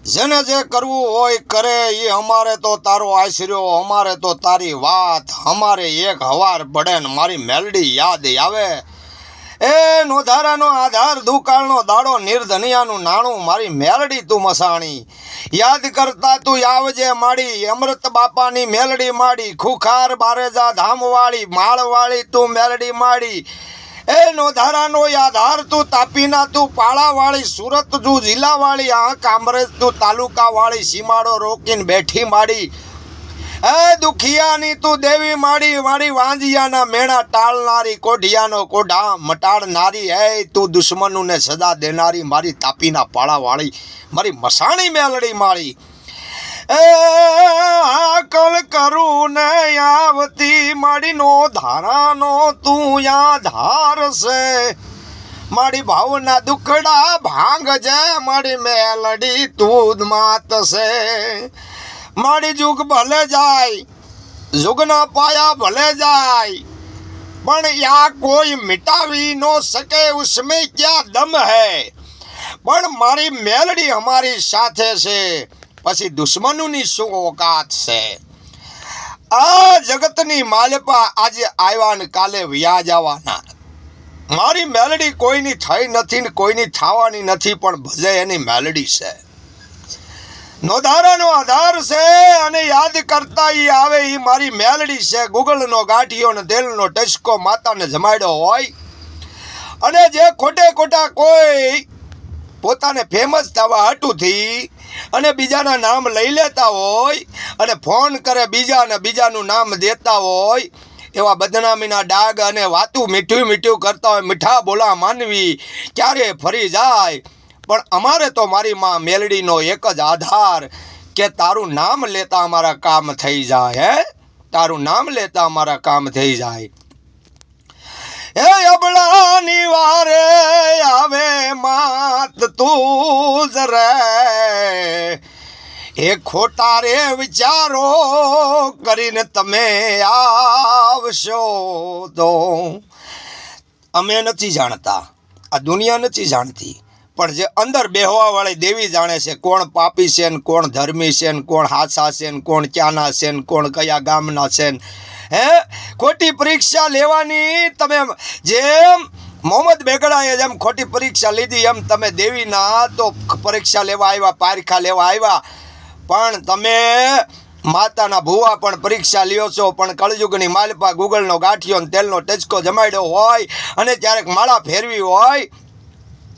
જેને જે કરવું હોય કરે, એ અમારે તો તારો આશર્યો, અમારે તો તારી વાત, અમારે એક હવાર પડે ને મારી મેલડી યાદ આવે. એ નોધારાનો આધાર, દુકાળનો દાડો, નિર્ધનિયાનું નાણું, મારી મેલડી તું મસાણી. યાદ કરતા તું આવજે માડી, અમૃત બાપાની મેલડી માડી, ખુખાર બારેજા ધામવાળી, માળવાળી તું મેલડી માડી. એ નોધારાનો આધાર તું, તાપીના તું પાળાવાળી, સુરત તું જિલ્લાવાળી, આ કામરેજ તું તાલુકાવાળી, સીમાડો રોકીને બેઠી માડી. એ દુખિયાની તું દેવી માડી, મારી વાંજિયાના મેણા ટાળનારી, કોઢિયાનો કોઢા મટાડનારી. એ તું દુશ્મનોને સજા દેનારી, મારી તાપીના પાળાવાળી, મારી મસાણી મેલડી માળી. એ આકલ કરું ને આવતી માડી નો ધારાનો તું યાધાર છે. મારી ભાવના દુખડા ભાંગ છે, મારી મેલડી તું માત છે. મારી જુગ ભલે જાય, જુગના પાયા ભલે જાય, પણ યા કોઈ મિટાવી નો શકે, ઉસમે ક્યાં દમ હૈ. પણ મારી મેલડી અમારી સાથે છે, પછી દુશ્મનોની શું ઓકાત છે. આ જગતની માલપા આજે આવ્યા ને કાલે વ્યા જવાના. મારી મેલડી કોઈની થઈ નથી ને કોઈની થવાની નથી, પણ ભજે એની મેલડી છે. નોધારાનો આધાર છે અને યાદ કરતા ઈ આવે ઈ મારી મેલડી છે. ગુગળનો ગાંઠિયો ને તેલનો ટચકો માતાને જમાડ્યો હોય, અને જે ખોટે ખોટા કોઈ પોતાને ફેમસ થવા હટુથી અને બીજાના નામ લઈ લેતા હોય અને ફોન કરે બીજાને, બીજાનું નામ દેતા હોય, એવા બદનામીના ડાગ અને વાતું મીઠું મીઠું કરતા હોય. મીઠા બોલા માનવી ક્યારે ફરી જાય. પણ અમારે તો મારી માં મેલડીનો એક જ આધાર કે તારું નામ લેતા અમારા કામ થઈ જાય. હે, તારું નામ લેતા અમારા કામ થઈ જાય. હે અબળાની વારે આવે માત તું જ રે, એ ખોટા રે વિચારો કરીને તમે આવશો તો. અમે નથી જાણતા, આ દુનિયા નથી જાણતી, પણ જે અંદર બેહવા વાળી દેવી જાણે છે. કોણ પાપી છે ને કોણ ધર્મી છે ને કોણ હાસા છે ને કોણ ક્યાંના છે ને કોણ કયા ગામના છે ને. હે, ખોટી પરીક્ષા લેવાની તમે જેમ મોહમ્મદ બેગડાએ જેમ ખોટી પરીક્ષા લીધી, એમ તમે દેવીના તો પરીક્ષા લેવા આવ્યા, પારખા લેવા આવ્યા, પણ તમે માતાના ભુવા પણ પરીક્ષા લ્યો છો. પણ કળયુગની માલપા ગુગળનો ગાંઠિયો ને તેલનો ટચકો જમાડ્યો હોય અને ક્યારેક માળા ફેરવી હોય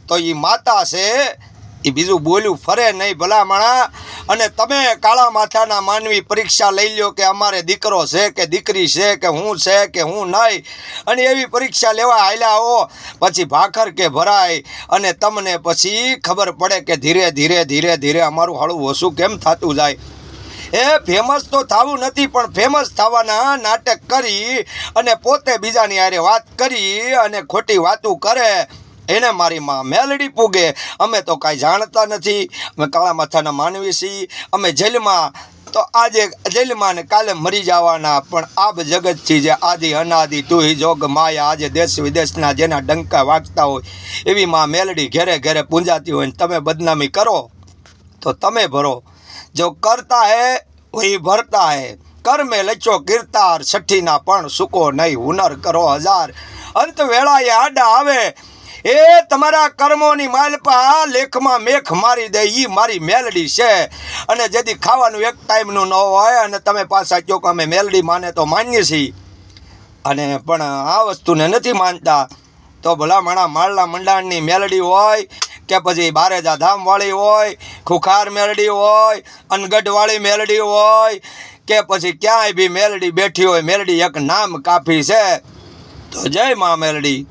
તો એ માતા છે, એ બીજું બોલ્યું ફરે નહીં ભલામણા. અને તમે કાળા માથાના માનવી પરીક્ષા લઈ લ્યો કે અમારે દીકરો છે કે દીકરી છે કે હું છે કે હું નહીં, અને એવી પરીક્ષા લેવા હાલ્યા હો, પછી ભાખર કે ભરાય અને તમને પછી ખબર પડે કે ધીરે ધીરે ધીરે ધીરે અમારું હળું ઓછું કેમ થતું જાય. એ ફેમસ તો થવું નથી, પણ ફેમસ થવાના નાટક કરી અને પોતે બીજાની હારે વાત કરી અને ખોટી વાતું કરે, એને મારી માં મેલડી પૂગે. અમે તો કાંઈ જાણતા નથી, અમે કાળા માથાના માનવી છીએ. અમે જેલમાં તો આજે જેલમાં ને કાલે મરી જવાના, પણ આબ જગતથી જે આદિ અનાદિ તું હિ જોગ માયા, આજે દેશ વિદેશના જેના ડંકા વાગતા હોય એવી માં મેલડી ઘેરે ઘેરે પૂંજાતી હોય. તમે બદનામી કરો તો તમે ભરો, જો કરતા હે વહી ભરતા હે. કર મેં લચો કીર્તાર, છઠ્ઠીના પણ સુકો નહીં, હુનર કરો હજાર. અંત વેળાએ આડા આવે, એ તમારા કર્મોની માલપા લેખમાં મેખ મારી દે, ઈ મારી મેલડી છે. અને જેથી ખાવાનું એક ટાઈમનું ન હોય અને તમે પાછા કહો કે અમે મેલડી માને તો માનીએ છીએ, અને પણ આ વસ્તુને નથી માનતા, તો ભલા માણા માળના મંડાણની મેલડી હોય કે પછી બારેજા ધામવાળી હોય, ખુખાર મેલડી હોય, અનગઢવાળી મેલડી હોય કે પછી ક્યાંય બી મેલડી બેઠી હોય, મેલડી એક નામ કાફી છે. તો જય મા મેલડી.